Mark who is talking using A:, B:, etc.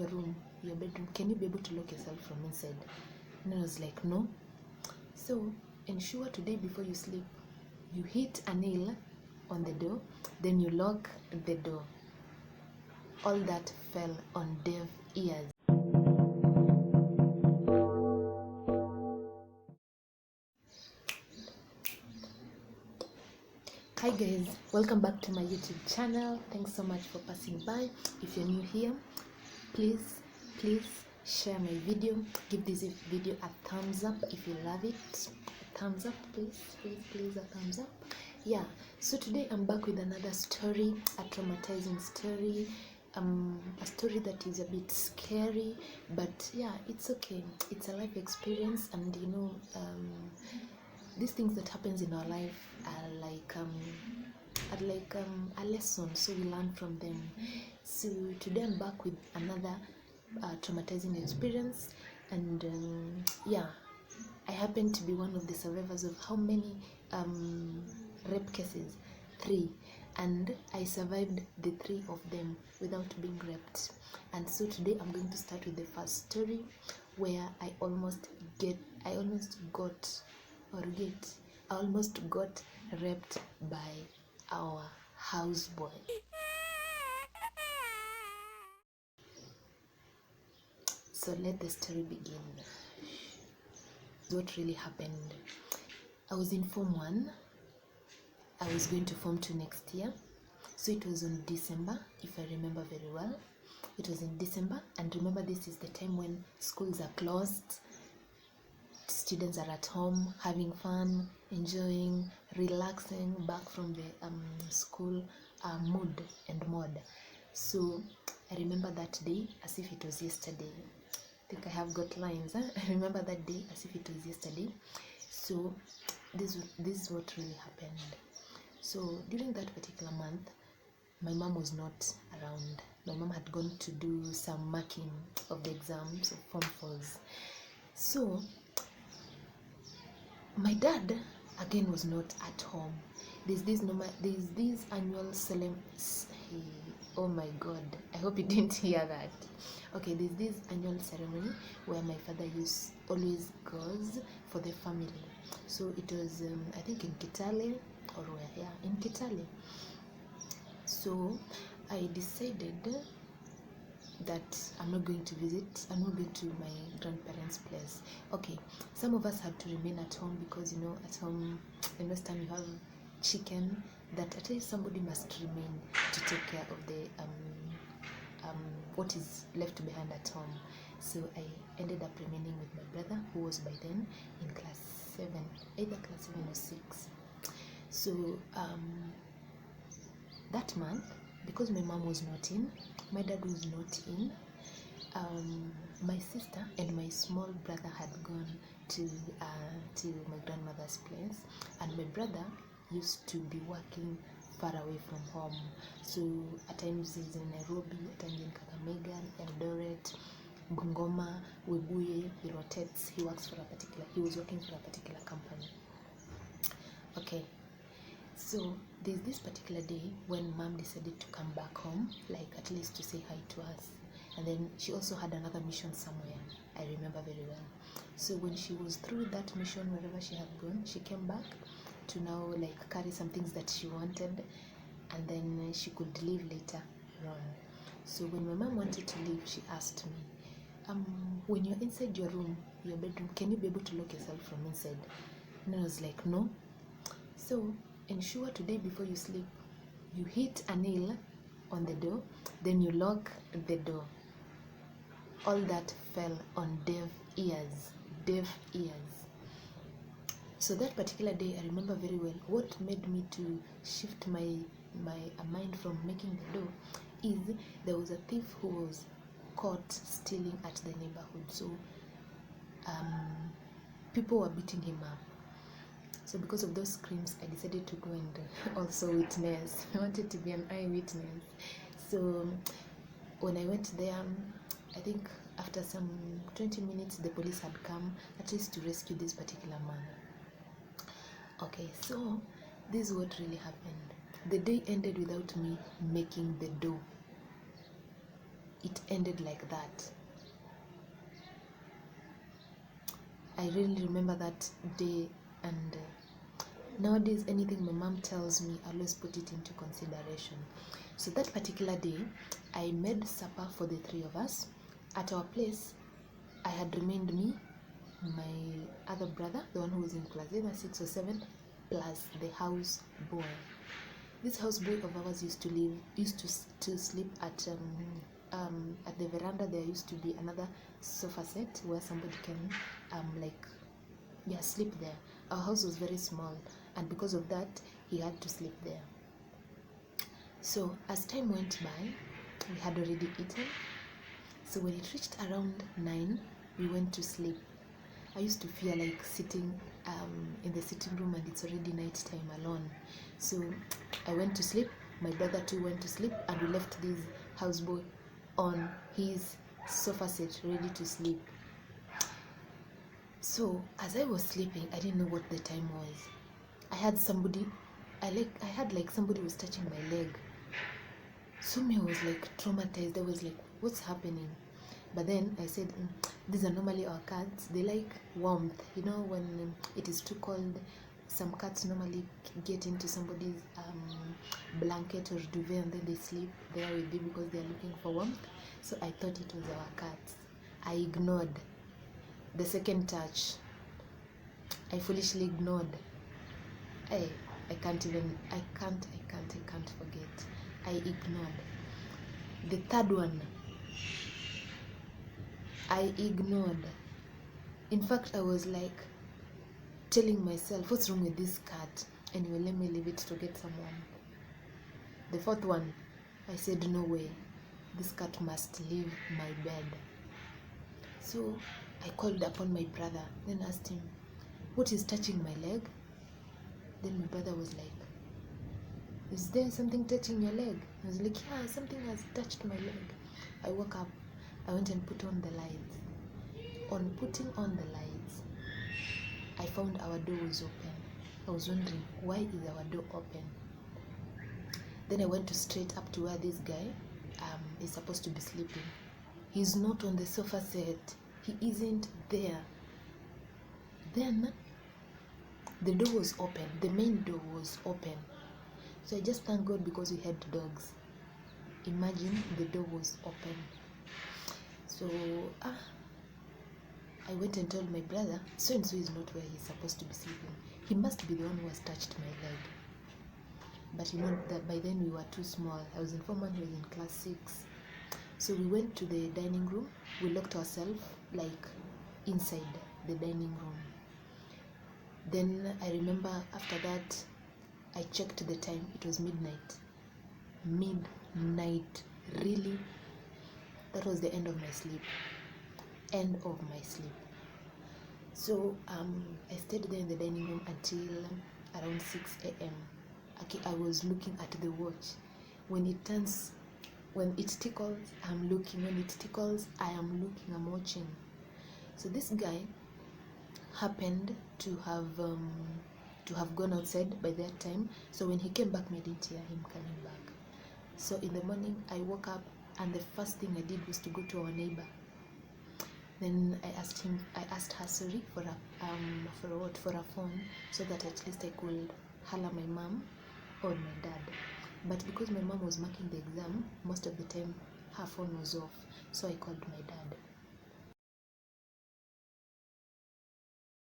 A: your room, your bedroom, can you be able to lock yourself from inside? And I was like, no. So ensure today before you sleep, you hit a nail on the door, then you lock the door. All that fell on deaf ears. Hi guys, welcome back to my YouTube channel. Thanks so much for passing by. If you're new here, please share my video. Give this video a thumbs up if you love it. A thumbs up, please a thumbs up. Yeah, so today I'm back with another story, a traumatizing story, a story that is a bit scary, but yeah, it's okay. It's a life experience, and you know, these things that happens in our life are like a lesson, so we learn from them. So today I'm back with another traumatizing experience, and yeah, I happen to be one of the survivors of how many rape cases? 3, and I survived the 3 of them without being raped. And so today I'm going to start with the first story, where I almost got raped by our houseboy. So let the story begin. What really happened? I was in Form 1. I was going to Form 2 next year. So it was on December, if I remember very well. It was in December, and remember, this is the time when schools are closed. Students are at home having fun, enjoying, relaxing, back from the school mood and mode. So I remember that day as if it was yesterday. I think I have got lines. I remember that day as if it was yesterday. So this is what really happened. So during that particular month, my mom was not around. My mom had gone to do some marking of the exams of Form 4s. So my dad again was not at home. There's this annual oh my god, I hope you didn't hear that. Okay, there's this annual ceremony where my father always goes for the family. So it was I think in Kitale, or where? Yeah, in Kitale. So I decided that I'm not going to my grandparents' place. Okay, some of us had to remain at home because, you know, at home in West Time you have chicken, that at least somebody must remain to take care of the what is left behind at home. So I ended up remaining with my brother, who was by then in class 7, either class 7 or 6. So that month, because my mom was not in, my dad was not in, my sister and my small brother had gone to my grandmother's place, and my brother used to be working far away from home. So at times he's in Nairobi, at times in Kakamega, Eldoret, Bungoma, Webuye. He rotates. He was working for a particular company. Okay, so there's this particular day when mom decided to come back home, like at least to say hi to us. And then she also had another mission somewhere, I remember very well. So when she was through that mission, wherever she had gone, she came back to now like carry some things that she wanted, and then she could leave later on. So when my mom wanted to leave, she asked me, when you're inside your room, your bedroom, can you be able to lock yourself from inside? And I was like, no. So ensure today before you sleep, you hit a nail on the door, then you lock the door. All that fell on deaf ears. So that particular day, I remember very well. What made me to shift my mind from making the door is there was a thief who was caught stealing at the neighborhood. So people were beating him up. So because of those screams, I decided to go and also witness. I wanted to be an eyewitness. So when I went there, I think after some 20 minutes, the police had come at least to rescue this particular man. Okay, so this is what really happened. The day ended without me making the door. it ended like that. I really remember that day, and nowadays anything my mom tells me, I always put it into consideration. So that particular day, I made supper for the three of us. At our place, I had remained me, my other brother, the one who was in class either 6 or 7, plus the house boy. This house boy of ours used to sleep at the veranda. There used to be another sofa set where somebody can sleep there. Our house was very small, and because of that, he had to sleep there. So as time went by, we had already eaten. So when it reached around 9, we went to sleep. I used to fear like sitting in the sitting room and it's already night time alone. So I went to sleep. My brother too went to sleep, and we left this houseboy on his sofa set ready to sleep. So as I was sleeping, I didn't know what the time was. I had somebody somebody was touching my leg. So me, I was like traumatized. I was like, what's happening? But then I said, these are normally our cats. They like warmth. You know, when it is too cold, some cats normally get into somebody's blanket or duvet, and then they sleep there with you because they are looking for warmth. So I thought it was our cats. I ignored the second touch. I foolishly ignored. I can't forget. I ignored. The third one, I ignored. In fact, I was like telling myself, what's wrong with this cat? Anyway, let me leave it to get someone. The fourth one, I said, no way. This cat must leave my bed. So I called upon my brother, then asked him, what is touching my leg? Then my brother was like, is there something touching your leg? I was like, yeah, something has touched my leg. I woke up. I went and put on the lights. On putting on the lights, I found our door was open. I was wondering, why is our door open? Then I went straight up to where this guy is supposed to be sleeping. He's not on the sofa set. He isn't there. Then the door was open. The main door was open. So I just thank God because we had dogs. Imagine the door was open. So I went and told my brother, so and so is not where he's supposed to be sleeping. He must be the one who has touched my leg. But you know that by then we were too small. I was in Form 1, he was in class 6. So we went to the dining room. We locked ourselves like inside the dining room. Then I remember after that, I checked the time. It was midnight. Midnight. Really? That was the end of my sleep. End of my sleep. So I stayed there in the dining room until around 6 a.m. Okay, I was looking at the watch. When it tickles, I'm looking. When it tickles, I am looking, I'm watching. So this guy happened to have gone outside by that time. So when he came back, I didn't hear him coming back. So in the morning, I woke up, and the first thing I did was to go to our neighbor. Then I asked her sorry for a phone, so that at least I could holler my mom or my dad. But because my mom was marking the exam, most of the time her phone was off, so I called my dad.